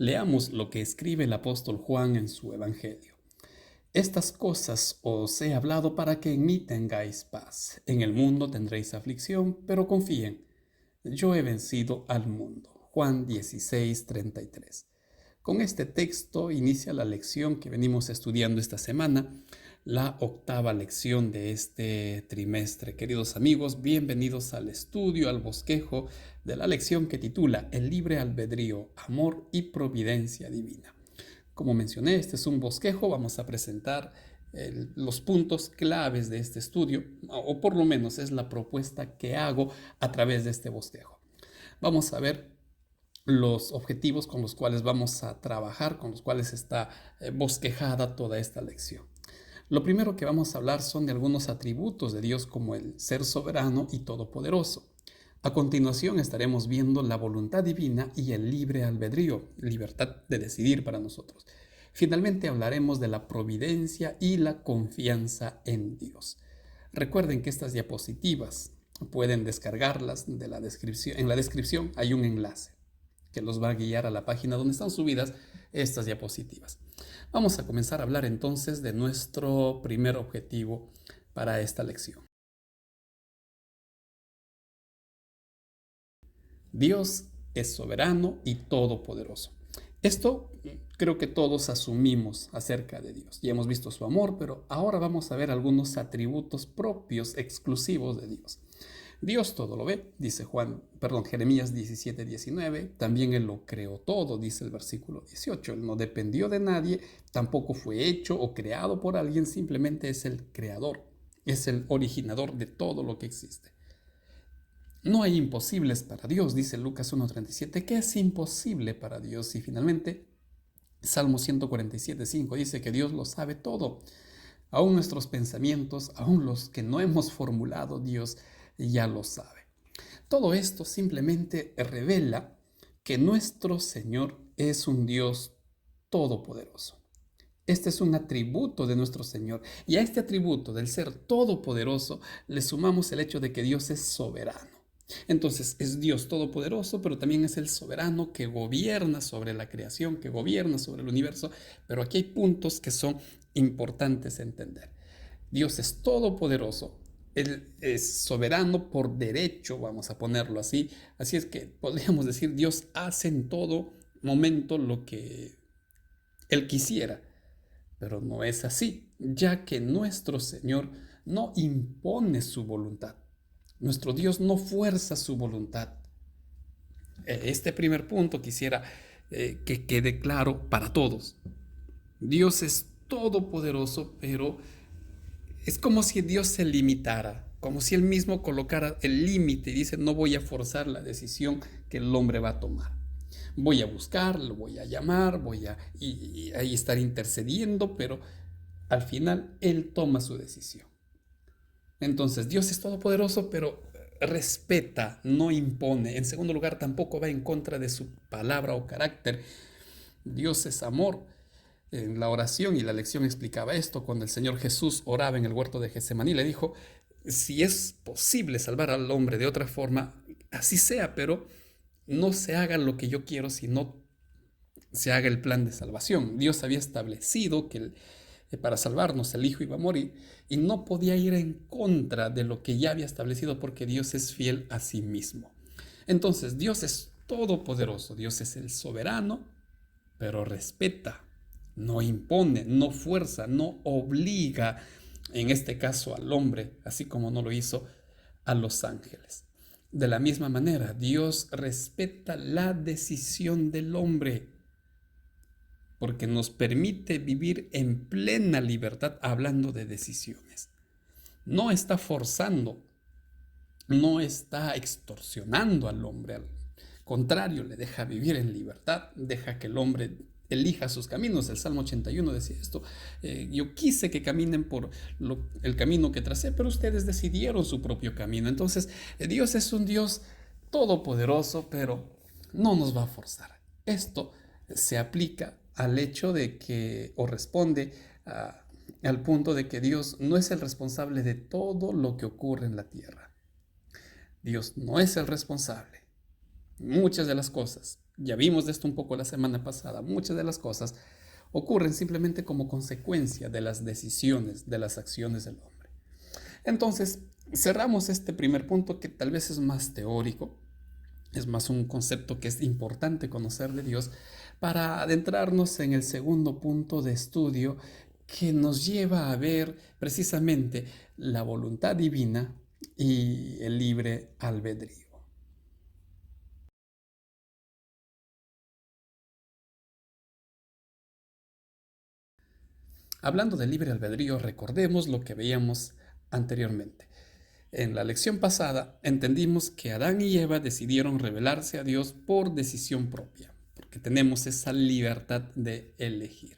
Leamos lo que escribe el apóstol Juan en su Evangelio. Estas cosas os he hablado para que en mí tengáis paz. En el mundo tendréis aflicción, pero confíen, yo he vencido al mundo. Juan 16:33. Con este texto inicia la lección que venimos estudiando esta semana, la octava lección de este trimestre. Queridos amigos, bienvenidos al estudio, al bosquejo de la lección que titula El libre albedrío, amor y providencia divina. Como mencioné, este es un bosquejo, vamos a presentar los puntos claves de este estudio, o por lo menos es la propuesta que hago a través de este bosquejo. Vamos a ver los objetivos con los cuales vamos a trabajar, con los cuales está bosquejada toda esta lección. Lo primero que vamos a hablar son de algunos atributos de Dios como el ser soberano y todopoderoso. A continuación estaremos viendo la voluntad divina y el libre albedrío, libertad de decidir para nosotros. Finalmente hablaremos de la providencia y la confianza en Dios. Recuerden que estas diapositivas pueden descargarlas en la descripción hay un enlace que los va a guiar a la página donde están subidas estas diapositivas. Vamos a comenzar a hablar entonces de nuestro primer objetivo para esta lección. Dios es soberano y todopoderoso. Esto creo que todos asumimos acerca de Dios. Ya hemos visto su amor, pero ahora vamos a ver algunos atributos propios, exclusivos de Dios. Dios todo lo ve, dice Jeremías 17:19. También Él lo creó todo, dice el versículo 18. Él no dependió de nadie, tampoco fue hecho o creado por alguien, simplemente es el creador, es el originador de todo lo que existe. No hay imposibles para Dios, dice Lucas 1:37. ¿Qué es imposible para Dios? Y finalmente, Salmo 147:5 dice que Dios lo sabe todo. Aún nuestros pensamientos, aún los que no hemos formulado, Dios ya lo sabe. Todo esto simplemente revela que nuestro Señor es un Dios todopoderoso. Este es un atributo de nuestro Señor. Y a este atributo del ser todopoderoso le sumamos el hecho de que Dios es soberano. Entonces es Dios todopoderoso, pero también es el soberano que gobierna sobre la creación, que gobierna sobre el universo. Pero aquí hay puntos que son importantes entender. Dios es todopoderoso, Él es soberano por derecho, vamos a ponerlo así. Así es que podríamos decir, Dios hace en todo momento lo que Él quisiera. Pero no es así, ya que nuestro Señor no impone su voluntad. Nuestro Dios no fuerza su voluntad. Este primer punto quisiera que quede claro para todos. Dios es todopoderoso, pero es como si Dios se limitara, como si Él mismo colocara el límite y dice, no voy a forzar la decisión que el hombre va a tomar. Voy a buscar, lo voy a llamar, voy a ahí estar intercediendo, pero al final Él toma su decisión. Entonces, Dios es todopoderoso, pero respeta, no impone. En segundo lugar, tampoco va en contra de su palabra o carácter. Dios es amor. En la oración y la lección explicaba esto, cuando el Señor Jesús oraba en el huerto de Getsemaní, le dijo, si es posible salvar al hombre de otra forma, así sea, pero no se haga lo que yo quiero, sino se haga el plan de salvación. Dios había establecido que para salvarnos el Hijo iba a morir y no podía ir en contra de lo que ya había establecido porque Dios es fiel a sí mismo. Entonces Dios es todopoderoso, Dios es el soberano, pero respeta, no impone, no fuerza, no obliga, en este caso al hombre, así como no lo hizo a los ángeles. De la misma manera, Dios respeta la decisión del hombre, porque nos permite vivir en plena libertad hablando de decisiones. No está forzando, no está extorsionando al hombre, al contrario, le deja vivir en libertad, deja que el hombre elija sus caminos. El Salmo 81 decía esto, yo quise que caminen por el camino que tracé, pero ustedes decidieron su propio camino. Entonces, Dios es un Dios todopoderoso, pero no nos va a forzar. Esto se aplica al hecho de que, o responde al punto de que Dios no es el responsable de todo lo que ocurre en la tierra. Dios no es el responsable. Muchas de las cosas ya vimos de esto un poco la semana pasada, muchas de las cosas ocurren simplemente como consecuencia de las decisiones, de las acciones del hombre. Entonces, cerramos este primer punto que tal vez es más teórico, es más un concepto que es importante conocer de Dios, para adentrarnos en el segundo punto de estudio que nos lleva a ver precisamente la voluntad divina y el libre albedrío. Hablando de libre albedrío, recordemos lo que veíamos anteriormente. En la lección pasada entendimos que Adán y Eva decidieron rebelarse a Dios por decisión propia, porque tenemos esa libertad de elegir.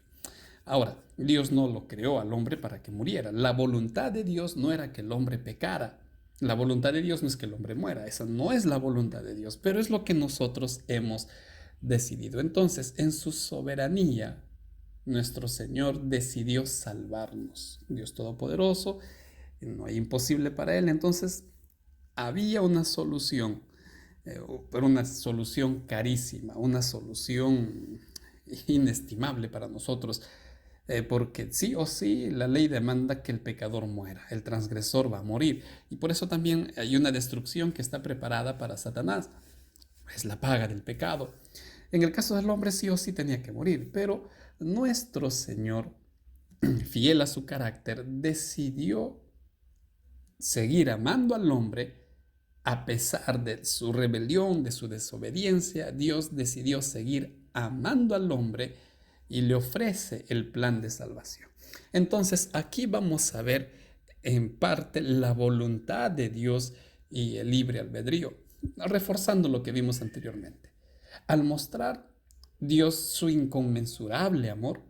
Ahora, Dios no lo creó al hombre para que muriera. La voluntad de Dios no era que el hombre pecara. La voluntad de Dios no es que el hombre muera. Esa no es la voluntad de Dios, pero es lo que nosotros hemos decidido. Entonces, en su soberanía, nuestro Señor decidió salvarnos. Dios Todopoderoso, no hay imposible para Él. Entonces, había una solución, pero una solución carísima, una solución inestimable para nosotros, porque sí o sí la ley demanda que el pecador muera, el transgresor va a morir, y por eso también hay una destrucción que está preparada para Satanás, es la paga del pecado. En el caso del hombre sí o sí tenía que morir, pero nuestro Señor, fiel a su carácter, decidió seguir amando al hombre. A pesar de su rebelión, de su desobediencia, Dios decidió seguir amando al hombre y le ofrece el plan de salvación. Entonces, aquí vamos a ver en parte la voluntad de Dios y el libre albedrío, reforzando lo que vimos anteriormente. Al mostrar Dios su inconmensurable amor,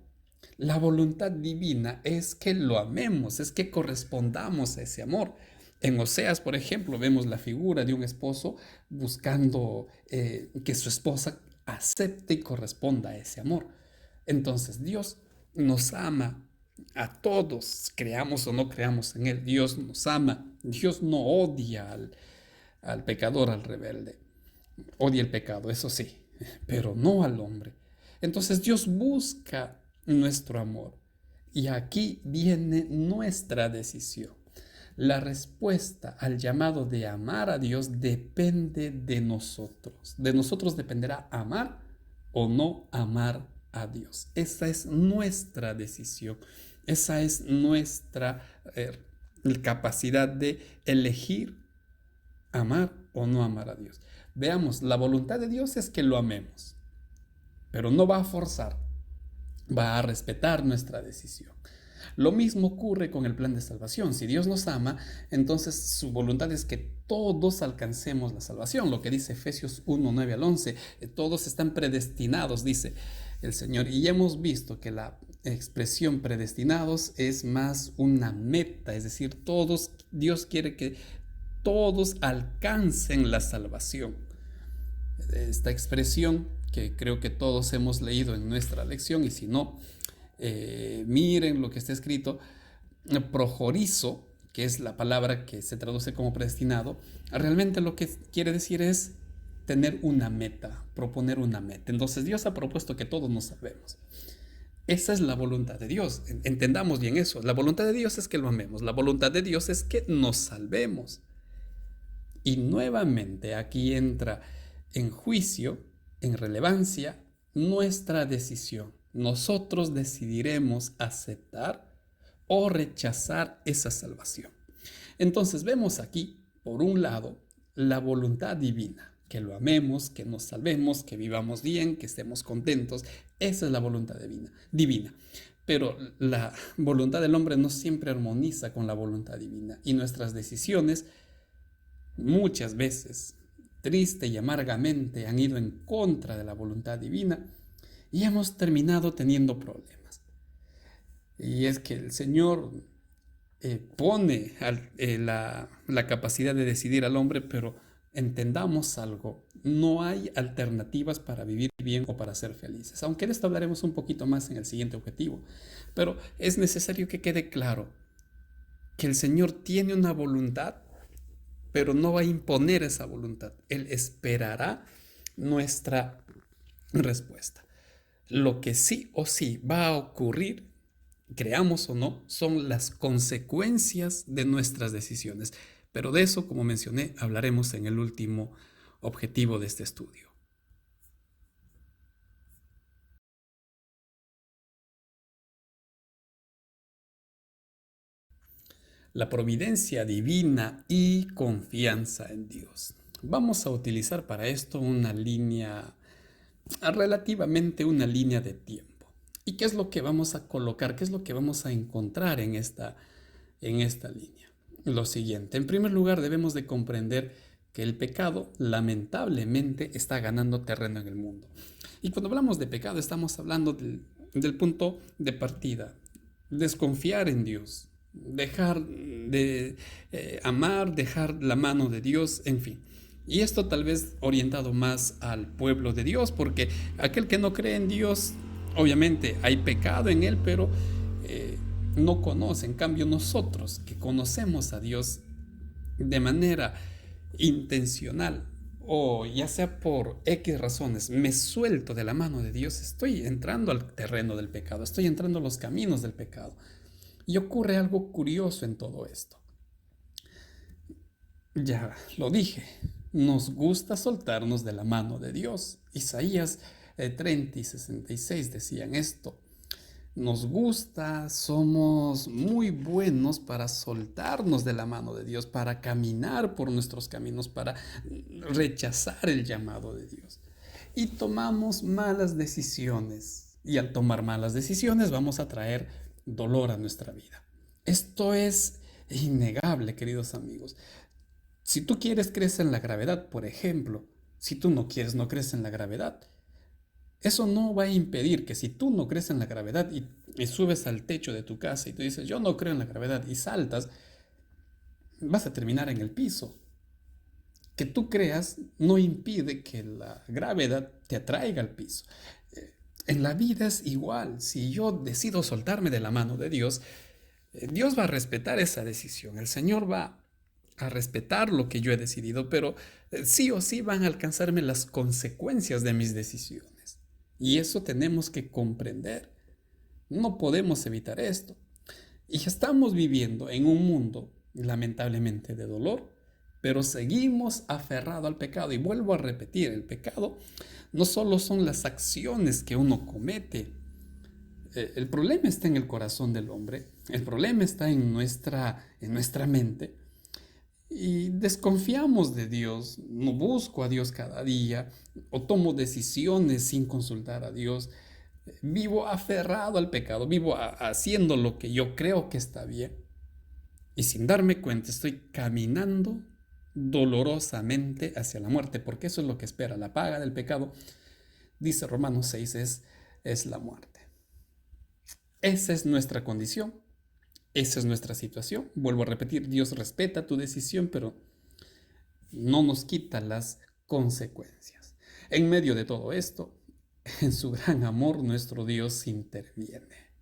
la voluntad divina es que lo amemos, es que correspondamos a ese amor. En Oseas, por ejemplo, vemos la figura de un esposo buscando que su esposa acepte y corresponda a ese amor. Entonces Dios nos ama a todos, creamos o no creamos en Él. Dios nos ama. Dios no odia al pecador, al rebelde. Odia el pecado, eso sí, pero no al hombre. Entonces Dios busca nuestro amor. Y aquí viene nuestra decisión. La respuesta al llamado de amar a Dios depende de nosotros. De nosotros dependerá amar o no amar a Dios. Esa es nuestra decisión. Esa es nuestra capacidad de elegir amar o no amar a Dios. Veamos, la voluntad de Dios es que lo amemos, pero no va a forzar, va a respetar nuestra decisión. Lo mismo ocurre con el plan de salvación. Si Dios nos ama, entonces su voluntad es que todos alcancemos la salvación. Lo que dice Efesios 1, 9 al 11, todos están predestinados, dice el Señor. Y hemos visto que la expresión predestinados es más una meta, es decir, todos, Dios quiere que todos alcancen la salvación. Esta expresión que creo que todos hemos leído en nuestra lección, y si no, miren lo que está escrito, projorizo, que es la palabra que se traduce como predestinado, realmente lo que quiere decir es tener una meta, proponer una meta. Entonces Dios ha propuesto que todos nos salvemos. Esa es la voluntad de Dios, entendamos bien eso. La voluntad de Dios es que lo amemos, la voluntad de Dios es que nos salvemos. Y nuevamente aquí entra en juicio, en relevancia, nuestra decisión. Nosotros decidiremos aceptar o rechazar esa salvación. Entonces vemos aquí, por un lado, la voluntad divina, que lo amemos, que nos salvemos, que vivamos bien, que estemos contentos. Esa es la voluntad divina. Pero la voluntad del hombre no siempre armoniza con la voluntad divina, y nuestras decisiones muchas veces, triste y amargamente, han ido en contra de la voluntad divina y hemos terminado teniendo problemas. Y es que el Señor pone la capacidad de decidir al hombre, pero entendamos algo, no hay alternativas para vivir bien o para ser felices, aunque de esto hablaremos un poquito más en el siguiente objetivo, pero es necesario que quede claro que el Señor tiene una voluntad, pero no va a imponer esa voluntad. Él esperará nuestra Respuesta. Lo que sí o sí va a ocurrir, creamos o no, son las consecuencias de nuestras decisiones. Pero de eso, como mencioné, hablaremos en el último objetivo de este estudio. La providencia divina y confianza en Dios. Vamos a utilizar para esto una línea, relativamente una línea de tiempo. ¿Y qué es lo que vamos a colocar? ¿Qué es lo que vamos a encontrar en esta línea? Lo siguiente, en primer lugar debemos de comprender que el pecado lamentablemente está ganando terreno en el mundo. Y cuando hablamos de pecado estamos hablando del punto de partida, desconfiar en Dios, dejar de amar, dejar la mano de Dios, en fin. Y esto tal vez orientado más al pueblo de Dios, porque aquel que no cree en Dios, obviamente hay pecado en él, pero no conoce. En cambio nosotros que conocemos a Dios de manera intencional, o ya sea por X razones, me suelto de la mano de Dios, estoy entrando al terreno del pecado, estoy entrando a los caminos del pecado. Y ocurre algo curioso en todo esto. Ya lo dije, nos gusta soltarnos de la mano de Dios. Isaías 30 y 66 decían esto. Nos gusta, somos muy buenos para soltarnos de la mano de Dios, para caminar por nuestros caminos, para rechazar el llamado de Dios. Y tomamos malas decisiones. Y al tomar malas decisiones vamos a traer dolor a nuestra vida. Esto es innegable, queridos amigos. Si tú quieres, crees en la gravedad, por ejemplo. Si tú no quieres, no crees en la gravedad. Eso no va a impedir que si tú no crees en la gravedad y subes al techo de tu casa y tú dices, yo no creo en la gravedad y saltas, vas a terminar en el piso. Que tú creas no impide que la gravedad te atraiga al piso. En la vida es igual. Si yo decido soltarme de la mano de Dios, Dios va a respetar esa decisión. El Señor va a respetar lo que yo he decidido, pero sí o sí van a alcanzarme las consecuencias de mis decisiones. Y eso tenemos que comprender. No podemos evitar esto. Y estamos viviendo en un mundo, lamentablemente, de dolor, pero seguimos aferrados al pecado. Y vuelvo a repetir, el pecado no solo son las acciones que uno comete. El problema está en el corazón del hombre, el problema está en nuestra mente. Y desconfiamos de Dios, no busco a Dios cada día, o tomo decisiones sin consultar a Dios. Vivo aferrado al pecado, vivo haciendo lo que yo creo que está bien. Y sin darme cuenta estoy caminando dolorosamente hacia la muerte, porque eso es lo que espera. La paga del pecado, dice Romanos 6, es la muerte. Esa es nuestra condición, esa es nuestra situación. Vuelvo a repetir, Dios respeta tu decisión, pero no nos quita las consecuencias. En medio de todo esto, en su gran amor, nuestro Dios interviene.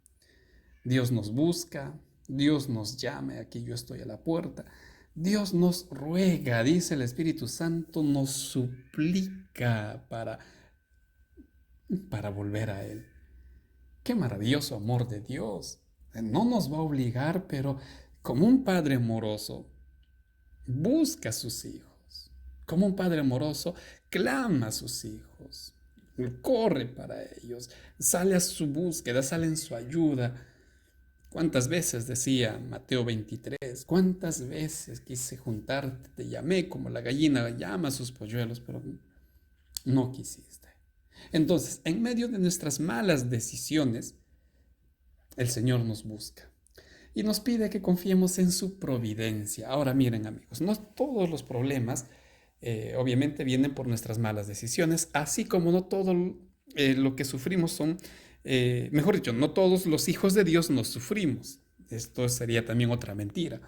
Dios nos busca, Dios nos llama, aquí yo estoy a la puerta. Dios nos ruega, dice el Espíritu Santo, nos suplica para volver a Él. Qué maravilloso amor de Dios. No nos va a obligar, pero como un padre amoroso, busca a sus hijos. Como un padre amoroso, clama a sus hijos. Corre para ellos. Sale a su búsqueda, sale en su ayuda. ¿Cuántas veces decía Mateo 23? ¿Cuántas veces quise juntarte? Te llamé como la gallina llama a sus polluelos, pero no quisiste. Entonces, en medio de nuestras malas decisiones, el Señor nos busca y nos pide que confiemos en su providencia. Ahora miren amigos, no todos los problemas obviamente vienen por nuestras malas decisiones, así como no todo lo que sufrimos son, mejor dicho, no todos los hijos de Dios nos sufrimos. Esto sería también otra mentira.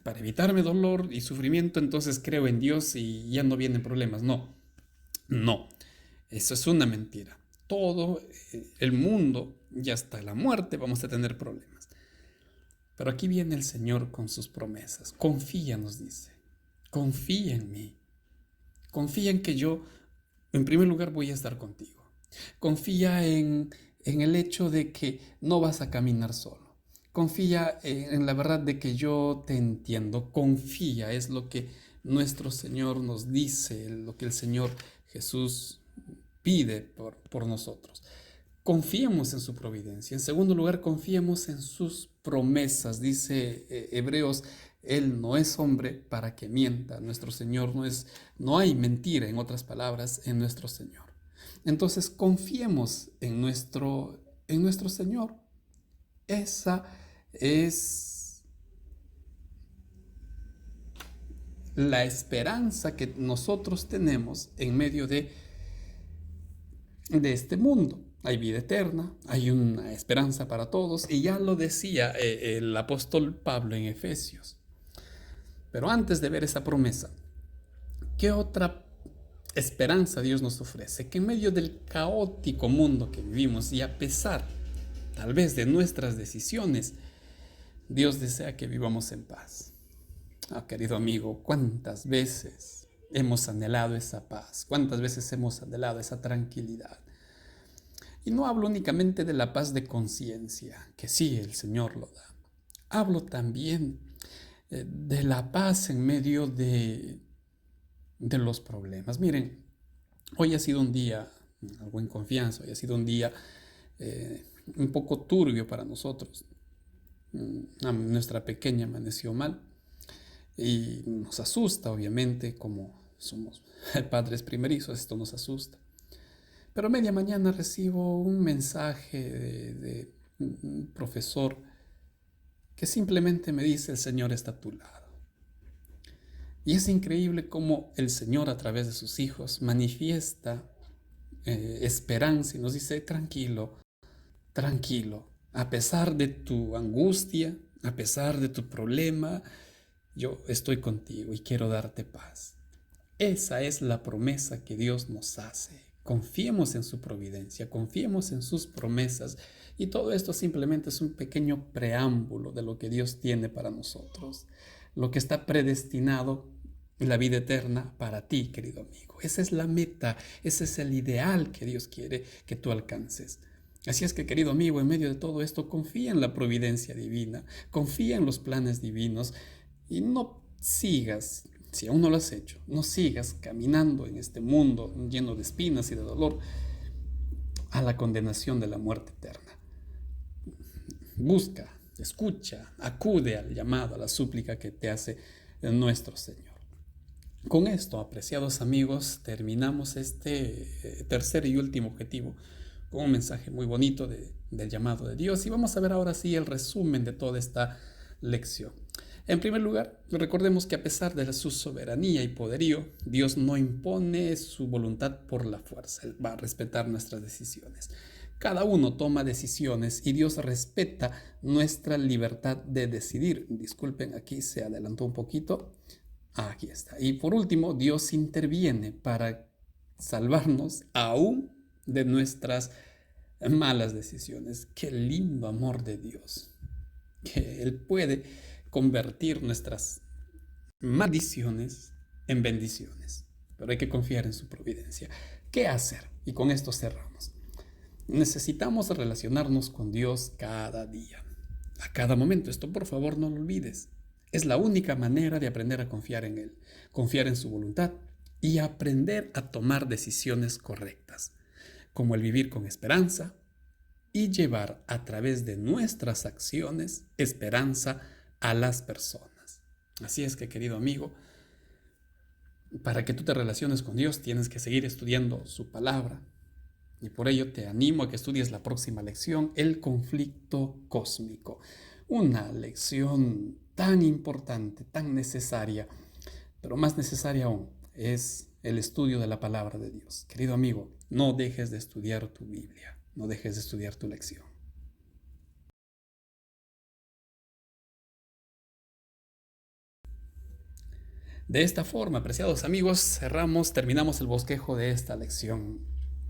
Para evitarme dolor y sufrimiento, entonces creo en Dios y ya no vienen problemas. No, no, eso es una mentira. Todo el mundo, ya hasta la muerte, vamos a tener problemas. Pero aquí viene el Señor con sus promesas. Confía, nos dice. Confía en mí. Confía en que yo, en primer lugar, voy a estar contigo. Confía en el hecho de que no vas a caminar solo. Confía en la verdad de que yo te entiendo. Confía, es lo que nuestro Señor nos dice, lo que el Señor Jesús pide por nosotros. Confiemos en su providencia. En segundo lugar, confiemos en sus promesas. Dice Hebreos, Él no es hombre para que mienta. Nuestro Señor no hay mentira, en otras palabras, en nuestro Señor. Entonces, confiemos en nuestro Señor. Esa es la esperanza que nosotros tenemos en medio de este mundo. Hay vida eterna, hay una esperanza para todos, y ya lo decía el apóstol Pablo en Efesios. Pero antes de ver esa promesa, ¿qué otra esperanza Dios nos ofrece? Que en medio del caótico mundo que vivimos, y a pesar tal vez de nuestras decisiones, Dios desea que vivamos en paz. Querido amigo, ¿cuántas veces hemos anhelado esa paz? ¿Cuántas veces hemos anhelado esa tranquilidad? Y no hablo únicamente de la paz de conciencia, que sí, el Señor lo da. Hablo también de la paz en medio de los problemas. Miren, hoy ha sido un día, algo en confianza, hoy ha sido un día un poco turbio para nosotros. Nuestra pequeña amaneció mal y nos asusta, obviamente, como somos padres primerizos, esto nos asusta. Pero a media mañana recibo un mensaje de un profesor que simplemente me dice: el Señor está a tu lado. Y es increíble cómo el Señor, a través de sus hijos, manifiesta esperanza y nos dice: tranquilo, tranquilo, a pesar de tu angustia, a pesar de tu problema, yo estoy contigo y quiero darte paz. Esa es la promesa que Dios nos hace. Confiemos en su providencia, confiemos en sus promesas, y todo esto simplemente es un pequeño preámbulo de lo que Dios tiene para nosotros, lo que está predestinado, la vida eterna para ti, querido amigo. Esa es la meta, ese es el ideal que Dios quiere que tú alcances. Así es que, querido amigo, en medio de todo esto, confía en la providencia divina, confía en los planes divinos, y no sigas, si aún no lo has hecho, no sigas caminando en este mundo lleno de espinas y de dolor a la condenación de la muerte eterna. Busca, escucha, acude al llamado, a la súplica que te hace nuestro Señor. Con esto, apreciados amigos, terminamos este tercer y último objetivo con un mensaje muy bonito del llamado de Dios, y vamos a ver ahora sí el resumen de toda esta lección. En primer lugar, recordemos que a pesar de su soberanía y poderío, Dios no impone su voluntad por la fuerza. Él va a respetar nuestras decisiones. Cada uno toma decisiones y Dios respeta nuestra libertad de decidir. Disculpen, aquí se adelantó un poquito. Aquí está. Y por último, Dios interviene para salvarnos aún de nuestras malas decisiones. Qué lindo amor de Dios, que Él puede convertir nuestras maldiciones en bendiciones, pero hay que confiar en su providencia. ¿Qué hacer? Y con esto cerramos. Necesitamos relacionarnos con Dios cada día, a cada momento. Esto, por favor, no lo olvides. Es la única manera de aprender a confiar en Él, confiar en su voluntad y aprender a tomar decisiones correctas, como el vivir con esperanza y llevar a través de nuestras acciones esperanza a las personas. Así es que, querido amigo, para que tú te relaciones con Dios tienes que seguir estudiando su palabra, y por ello te animo a que estudies la próxima lección, el conflicto cósmico. Una lección tan importante, tan necesaria, pero más necesaria aún es el estudio de la palabra de Dios. Querido amigo, no dejes de estudiar tu Biblia, no dejes de estudiar tu lección. De esta forma, apreciados amigos, terminamos el bosquejo de esta lección.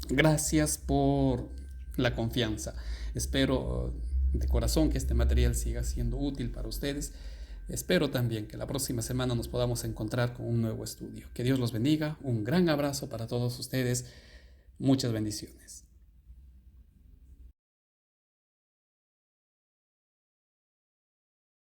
Gracias por la confianza. Espero de corazón que este material siga siendo útil para ustedes. Espero también que la próxima semana nos podamos encontrar con un nuevo estudio. Que Dios los bendiga. Un gran abrazo para todos ustedes. Muchas bendiciones.